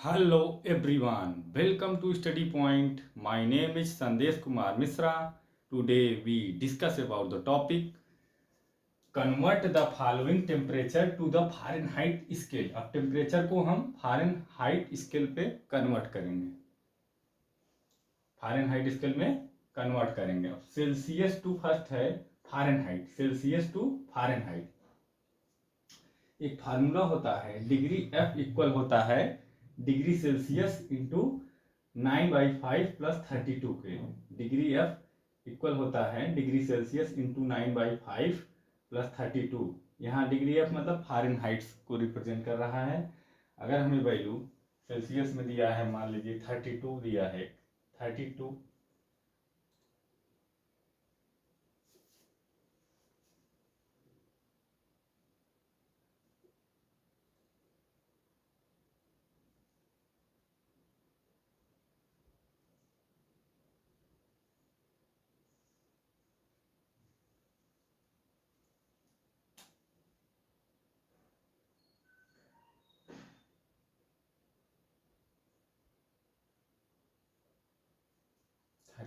Hello everyone, welcome to Study Point. My name is Sandesh Kumar Misra. Today we discuss about the topic convert the following temperature to the Fahrenheit scale. अब temperature को हम Fahrenheit scale पे convert करेंगे, Fahrenheit scale में convert करेंगे. अब Celsius to first है Fahrenheit, Celsius to Fahrenheit. एक फार्मूला होता है, डिग्री एफ इक्वल होता है डिग्री सेल्सियस इंटू 9/5 प्लस 32 के. डिग्री एफ इक्वल होता है डिग्री सेल्सियस इंटू 9/5 प्लस 32. यहाँ डिग्री एफ मतलब फारेनहाइट्स को रिप्रेजेंट कर रहा है. अगर हमें वैल्यू सेल्सियस में दिया है, मान लीजिए 32 दिया है, 32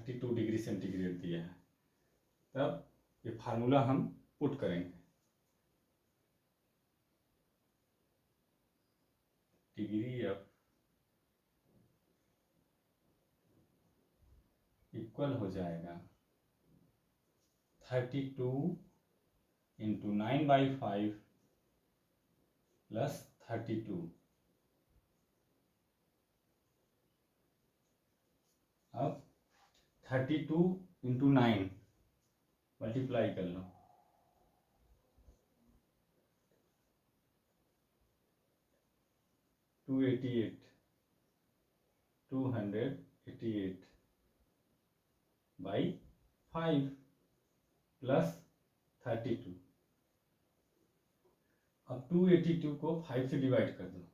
32 डिग्री सेंटीग्रेड दिया है, तब ये फार्मूला हम पुट करेंगे. डिग्री एफ इक्वल हो जाएगा 32 इंटू 9/5 प्लस 32. अब 32 इंटू 9 मल्टीप्लाई कर लो, 288 288 बाई 5 प्लस 32. अब 282 को 5 से डिवाइड कर दो,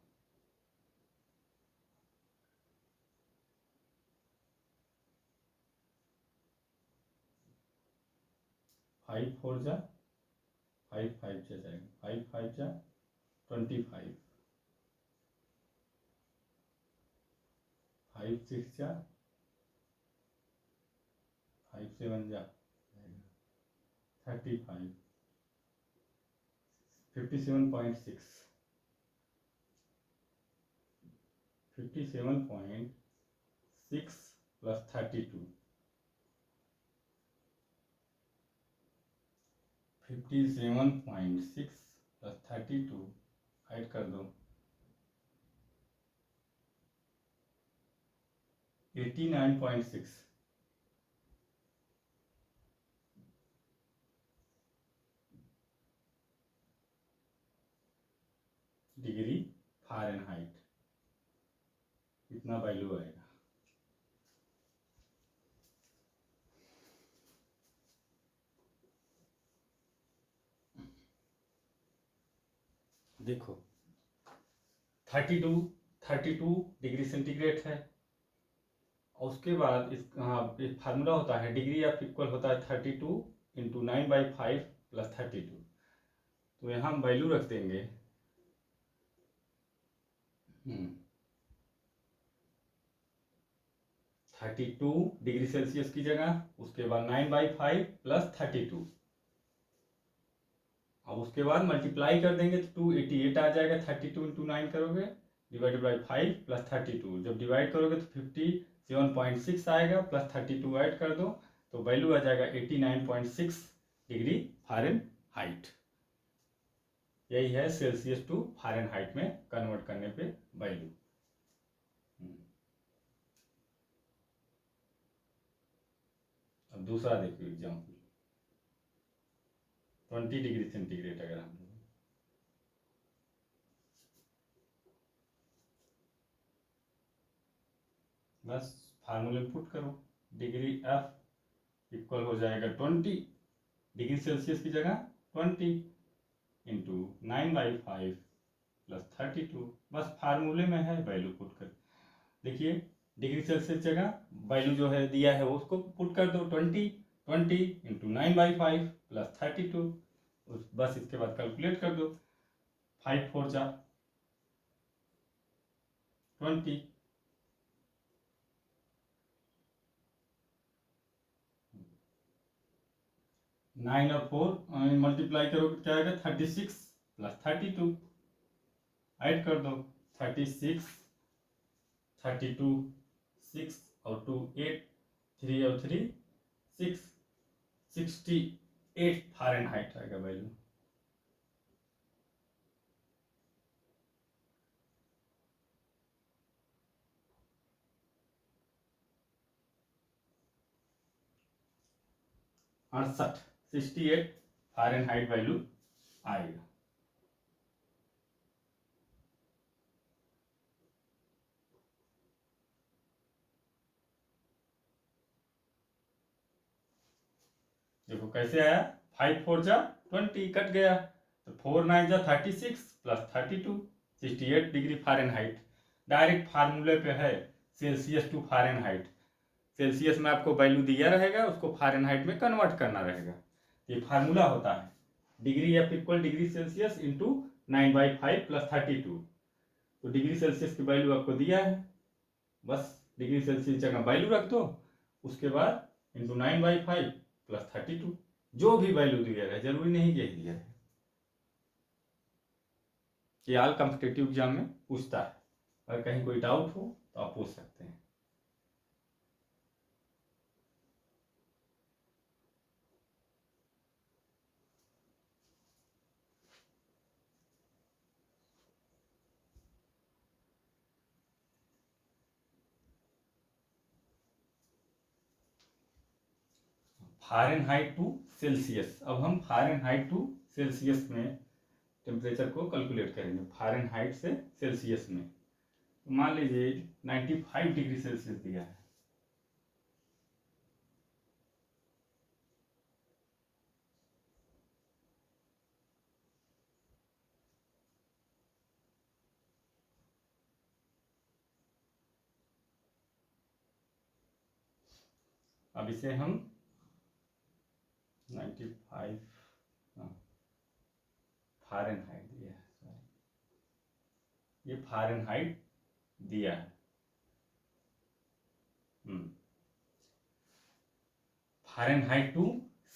5 4 जा 5 5 जा जाएगा, 5 5 जा 25, 5 6 जा 5 7 जा 35, 57.6 प्लस 32, 57.6 प्लस 32 ऐड कर दो, 89.6. डिग्री फारेनहाइट इतना वैल्यू आएगा. देखो 32 डिग्री सेंटीग्रेड है, और उसके बाद इस एक फार्मूला होता है डिग्री एफ इक्वल होता है 32 इंटू 9/5 प्लस 32. तो यहाँ हम वैल्यू रख देंगे 32 डिग्री सेल्सियस की जगह, उसके बाद 9/5 प्लस 32. अब उसके बाद मल्टीप्लाई कर देंगे तो 288 आ जाएगा. 32 इंटू 9 करोगे डिवाइडेड बाई 5 प्लस 32. जब डिवाइड करोगे तो 57.6 आएगा, प्लस 32 ऐड कर दो तो वैल्यू आ जाएगा 89.6 डिग्री फारेनहाइट. यही है सेल्सियस टू फारेनहाइट में कन्वर्ट करने पे वैल्यू. अब दूसरा देखिए एग्जाम्पल, 20 डिग्री सेंटीग्रेड अगर हम बस फार्मूले पुट करो, डिग्री एफ इक्वल हो जाएगा 20 डिग्री सेल्सियस की जगह 20 इंटू 9/5 प्लस 32. बस फार्मूले में है, वैल्यू पुट कर. देखिए डिग्री सेल्सियस जगह वैल्यू जो है दिया है उसको पुट कर दो, 20 इंटू 9/5 प्लस 32. बस इसके बाद कैलकुलेट कर दो, 5 4 जा 20। नाइन और 4 मल्टीप्लाई करो क्या आएगा 36 प्लस 32। ऐड कर दो 36 32 6 और 2 8 3 और 3 6 68 फ़ारेनहाइट आएगा वैल्यू। अड़सठ 68 फ़ारेनहाइट वैल्यू आएगा। देखो कैसे आया, 5 4 जा 20 कट गया, तो 4 9 जा 36 प्लस 32 68 डिग्री फ़ारेनहाइट। डायरेक्ट फार्मूले पे है सेल्सियस टू फ़ारेनहाइट। सेल्सियस में आपको वैल्यू दिया रहेगा, उसको फ़ारेनहाइट में कन्वर्ट करना रहेगा। ये फार्मूला होता है degree F equal degree Celsius into 9/5 plus 32। तो डिग्री सेल्सियस की वैल्यू आपको दिया है, बस डिग्री सेल्सियस जगह वैल्यू रख दो, उसके बाद इंटू 9/5 प्लस 32। जो भी वैल्यू दिया है, जरूरी नहीं कि यही दिया है। ये ऑल कॉम्पिटिटिव एग्जाम में पूछता है, अगर कहीं कोई डाउट हो तो आप पूछ सकते हैं। फ़ारेनहाइट टू सेल्सियस, अब हम फ़ारेनहाइट टू सेल्सियस में टेम्परेचर को कैलकुलेट करेंगे। फ़ारेनहाइट से सेल्सियस में मान लीजिए 95 डिग्री सेल्सियस दिया है, अब इसे हम 95 फ़ारेनहाइट दिया है, सॉरी ये फ़ारेनहाइट दिया है। फ़ारेनहाइट टू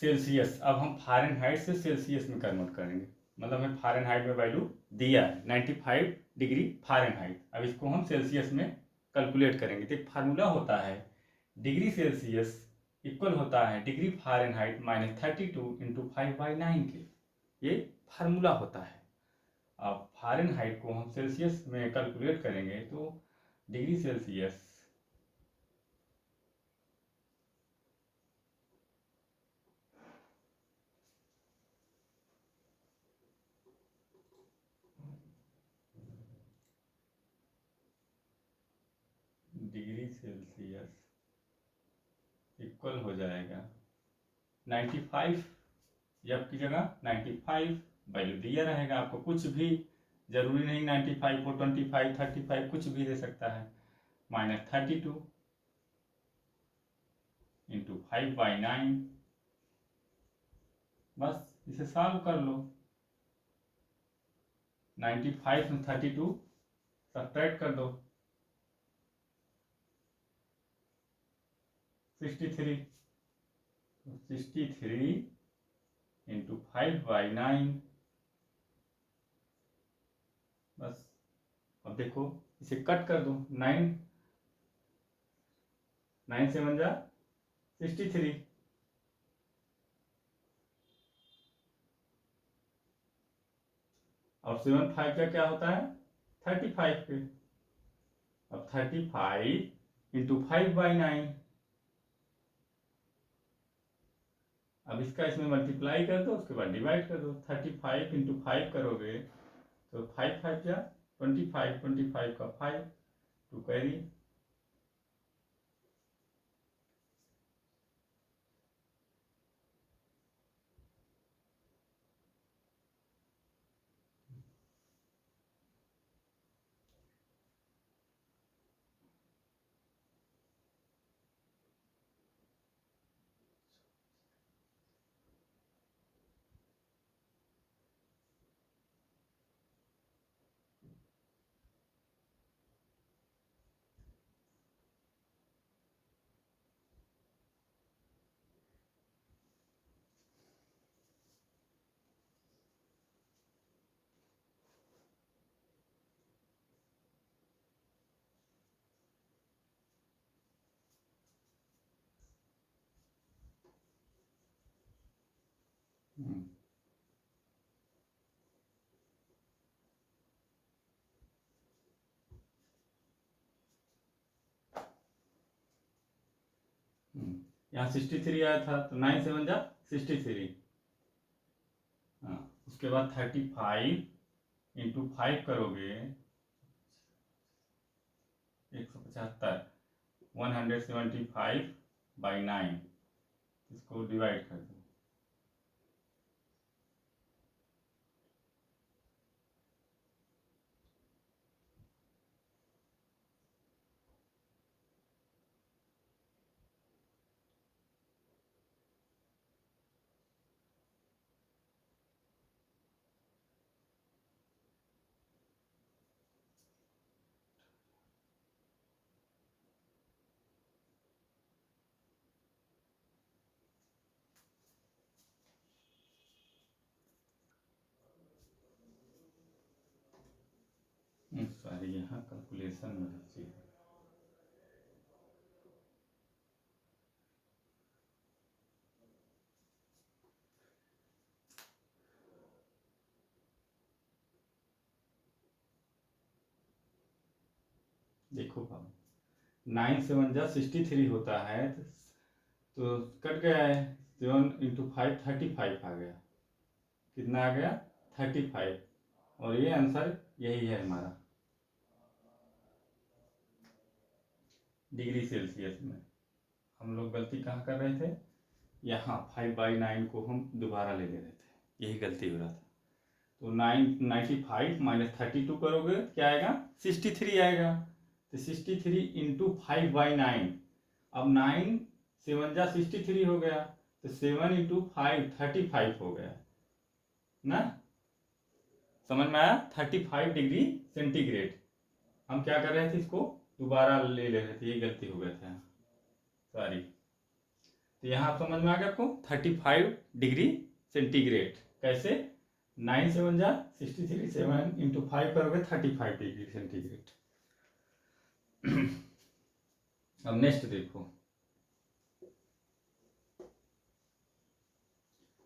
सेल्सियस, अब हम फ़ारेनहाइट से सेल्सियस में कन्वर्ट करेंगे। मतलब हमें फ़ारेनहाइट में वैल्यू दिया है 95 डिग्री फ़ारेनहाइट, अब इसको हम सेल्सियस में कैलकुलेट करेंगे। तो एक फार्मूला होता है डिग्री सेल्सियस इक्वल होता है डिग्री फ़ारेनहाइट माइनस 32 इंटू 5/9 के, ये फार्मूला होता है। अब फ़ारेनहाइट को हम सेल्सियस में कैलकुलेट करेंगे तो degree Celsius degree Celsius equal हो जाएगा 95, जब की जगह 95 वैल्यू दिया रहेगा। आपको कुछ भी जरूरी नहीं 95 को 25 35 कुछ भी दे सकता है, माइनस 32 इंटू 5/9, बस इसे सॉल्व कर लो। 95 में 32 सब्ट्रैक्ट कर दो 63, 63 इंटू 5/9, बस। अब देखो इसे कट कर दो, 9 9 7 जा 63, और 7 5 का क्या होता है 35 पे। अब 35 इंटू 5/9, अब इसका इसमें मल्टीप्लाई कर दो, उसके बाद डिवाइड कर दो। 35 इंटू 5 करोगे तो 5 5 जा 25, 25 का 5 टू कैरी, हम्म, यहाँ 63 आया था तो 9 7 जा 63। हाँ, उसके बाद 35 × 5 करोगे 175, 175/9, इसको डिवाइड कर दो। सॉरी, यहाँ कैलकुलेशन में चाहिए। देखो बाबू, 9 7 जा 63 होता है तो कट गया है। 7 × 5 35 आ गया। कितना आ गया? 35। और ये आंसर यही है हमारा, डिग्री सेल्सियस में। हम लोग गलती कहाँ कर रहे थे? यहाँ 5/9 को हम दोबारा ले रहे थे, यही गलती हो रहा था। तो 95 - 32 करोगे क्या आएगा? 63 आएगा। तो 63 × 5/9। अब 9 7 जा 63 हो गया, तो 7 × 5 35 हो गया ना। समझ में आया? 35 डिग्री सेंटीग्रेड। हम क्या कर रहे थे, इसको दोबारा ले रहे थे, ये गलती हो गया था, सॉरी। तो यहाँ समझ में आ गया आपको? 35 डिग्री सेंटीग्रेड कैसे? 9 7 जा 63, 7 × 5 करोगे 35 डिग्री सेंटीग्रेड। अब नेक्स्ट देखो,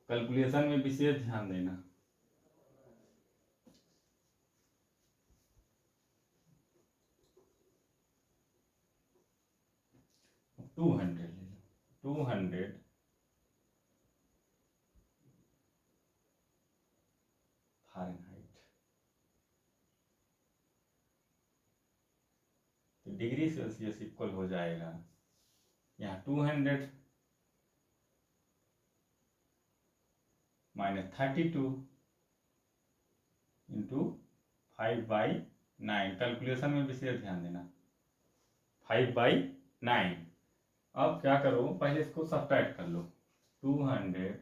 कैलकुलेशन में विशेष ध्यान देना। टू 200 ले लो, 200 फ़ारेनहाइट। तो डिग्री सेल्सियस इक्वल हो जाएगा यहाँ 200 - 32 × 5/9। कैलकुलेशन में विशेष ध्यान देना, 5/9। अब क्या करो, पहले इसको सब्ट्रैक्ट कर लो। 200,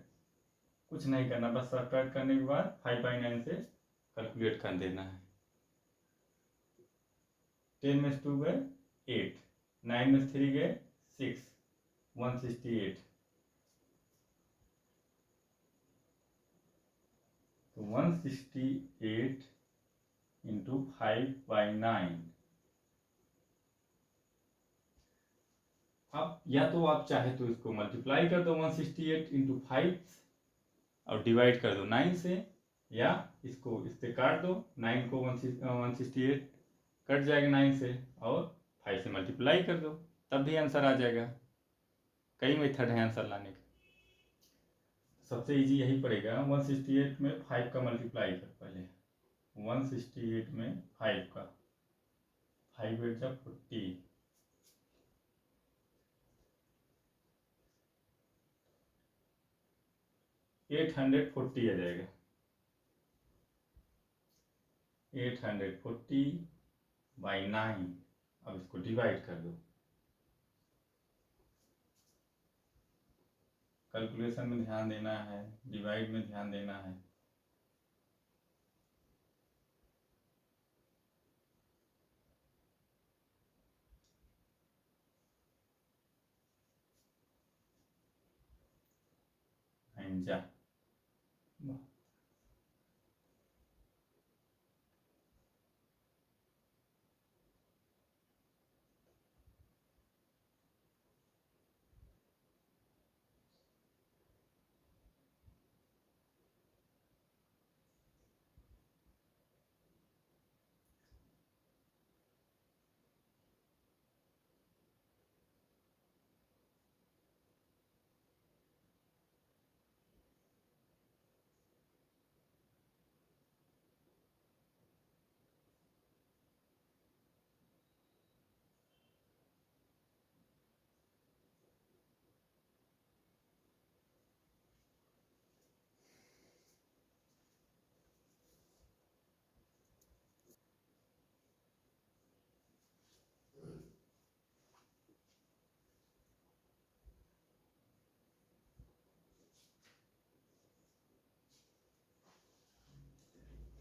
कुछ नहीं करना, बस सब्ट्रैक्ट करने के बाद 5/9 से कैलकुलेट कर देना है। 10 में 2 गए 8, 9 में 3 गए 6, 168। तो 168 × 5/9। अब या तो आप चाहे तो इसको मल्टीप्लाई कर दो 168 × 5 और डिवाइड कर दो 9 से, या इसको इससे काट दो, 9 को 168 कट जाएगा 9 से, और 5 से मल्टीप्लाई कर दो, तब भी आंसर आ जाएगा। कई मेथड है आंसर लाने के। सबसे इजी यही पड़ेगा। 168 में 5 का मल्टीप्लाई कर पहले, 168 में 5 का, 5 8 जा 40, 840 आ जाएगा। 840/9। अब इसको डिवाइड कर दो। कैलकुलेशन में ध्यान देना है, डिवाइड में ध्यान देना है। जा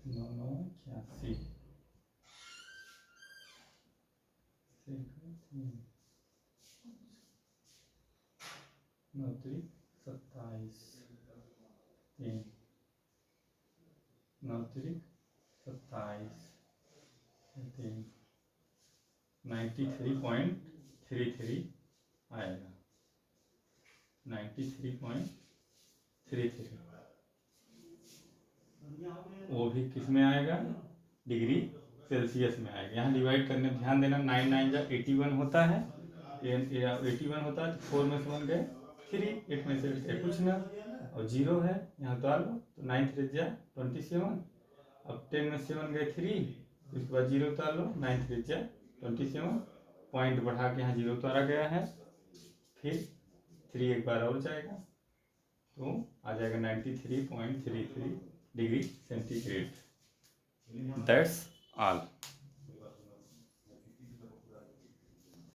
981 9 27 3 9 27 3 93.33 आएगा 93.33 वो भी किस में आएगा डिग्री सेल्सियस में आएगा। यहाँ डिवाइड करने ध्यान देना 9 9 जा 81 होता है 81 होता है तो 4 में से 1 गए 3 8 में से गए कुछ ना और 0 है यहाँ उतार लो तो 9 3 जा 27 अब 10 में से 1 गए 3 उसके बाद 0 उतार लो 9 3 जा 27 पॉइंट बढ़ा के यहाँ 0 उतारा गया है फिर 3 एक बार और जाएगा तो आ जाएगा 93.33 डिग्री सेंटीग्रेड। That's all.